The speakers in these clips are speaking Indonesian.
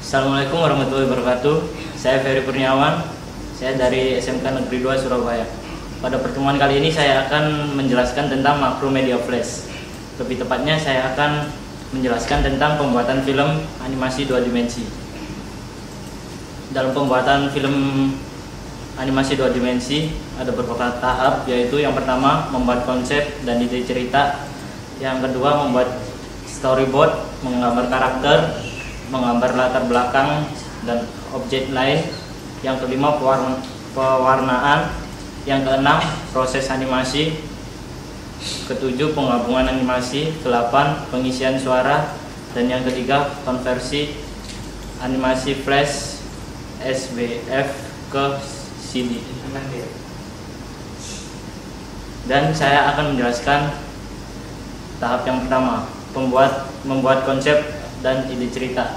Assalamualaikum warahmatullahi wabarakatuh. Saya Ferry Kurniawan. Saya dari SMK Negeri 2 Surabaya. Pada pertemuan kali ini saya akan menjelaskan tentang Macromedia Flash. Lebih tepatnya saya akan menjelaskan tentang pembuatan film animasi 2 dimensi. Dalam pembuatan film animasi 2 dimensi ada beberapa tahap, yaitu yang pertama membuat konsep dan ide cerita, yang kedua membuat storyboard, menggambar karakter, menggambar latar belakang dan objek lain, yang kelima pewarnaan, yang keenam proses animasi, ketujuh penggabungan animasi, ke-8 pengisian suara, dan yang ketiga konversi animasi flash SBF ke CD. Dan saya akan menjelaskan tahap yang pertama, membuat konsep dan ide cerita.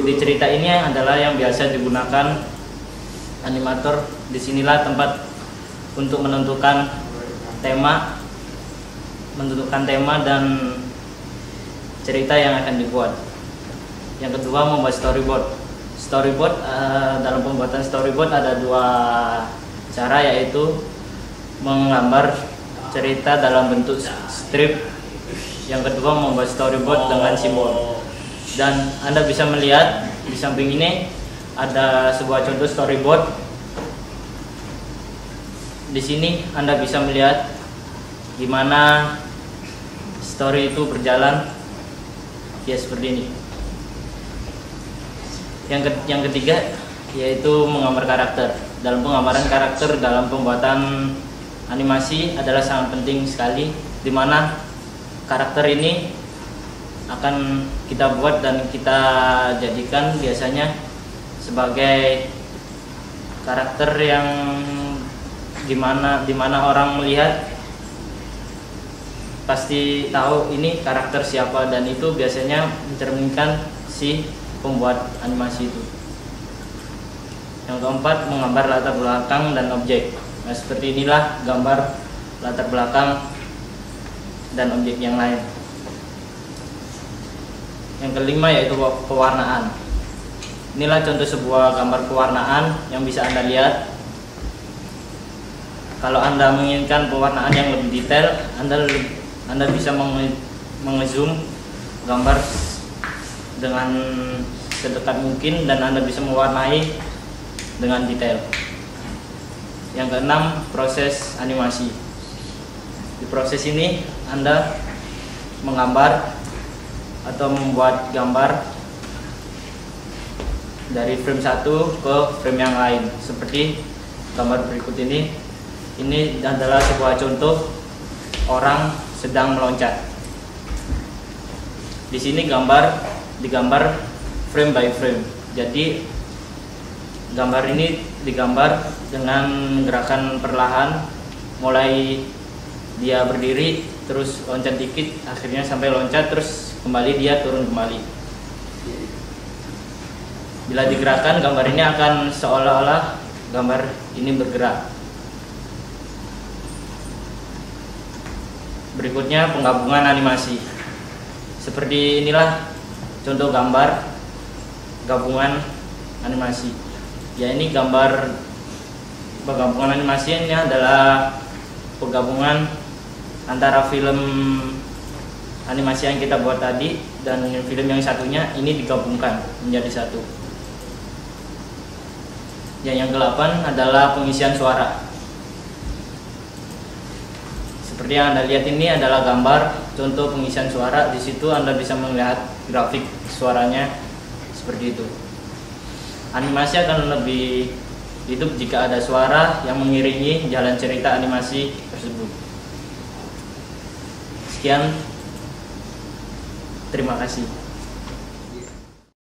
Ide cerita ini adalah yang biasa digunakan animator. Disinilah tempat untuk menentukan tema dan cerita yang akan dibuat. Yang kedua membuat storyboard. Dalam pembuatan storyboard ada dua cara, yaitu menggambar cerita dalam bentuk strip. Yang kedua membuat storyboard dengan simbol. Dan Anda bisa melihat di samping ini ada sebuah contoh storyboard. Di sini Anda bisa melihat gimana story itu berjalan, ya seperti ini. Yang ketiga yaitu menggambar karakter. Dalam penggambaran karakter dalam pembuatan animasi adalah sangat penting sekali, di mana karakter ini akan kita buat dan kita jadikan biasanya sebagai karakter yang dimana orang melihat pasti tahu ini karakter siapa, dan itu biasanya mencerminkan si pembuat animasi itu. Yang keempat menggambar latar belakang dan objek. Nah, seperti inilah gambar latar belakang dan objek yang lain. Yang kelima yaitu pewarnaan. Inilah contoh sebuah gambar pewarnaan yang bisa Anda lihat. Kalau Anda menginginkan pewarnaan yang lebih detail, Anda bisa mengezoom gambar dengan sedekat mungkin dan Anda bisa mewarnai dengan detail. Yang keenam, proses animasi. Di proses ini Anda menggambar atau membuat gambar dari frame satu ke frame yang lain, seperti gambar berikut ini. Ini adalah sebuah contoh orang sedang meloncat. Di sini digambar frame by frame. Jadi gambar ini digambar dengan gerakan perlahan, mulai dia berdiri terus loncat dikit, akhirnya sampai loncat terus kembali dia turun kembali. Bila digerakkan, gambar ini akan seolah-olah gambar ini bergerak. Berikutnya penggabungan animasi. Seperti inilah contoh gambar gabungan animasi. Ya, ini gambar penggabungan animasi ini adalah penggabungan antara film animasi yang kita buat tadi dan film yang satunya, ini digabungkan menjadi satu. Yang ke-8 adalah pengisian suara. Seperti yang Anda lihat, ini adalah gambar contoh pengisian suara. Di situ Anda bisa melihat grafik suaranya seperti itu. Animasi akan lebih hidup jika ada suara yang mengiringi jalan cerita animasi tersebut. Sekian. Terima kasih.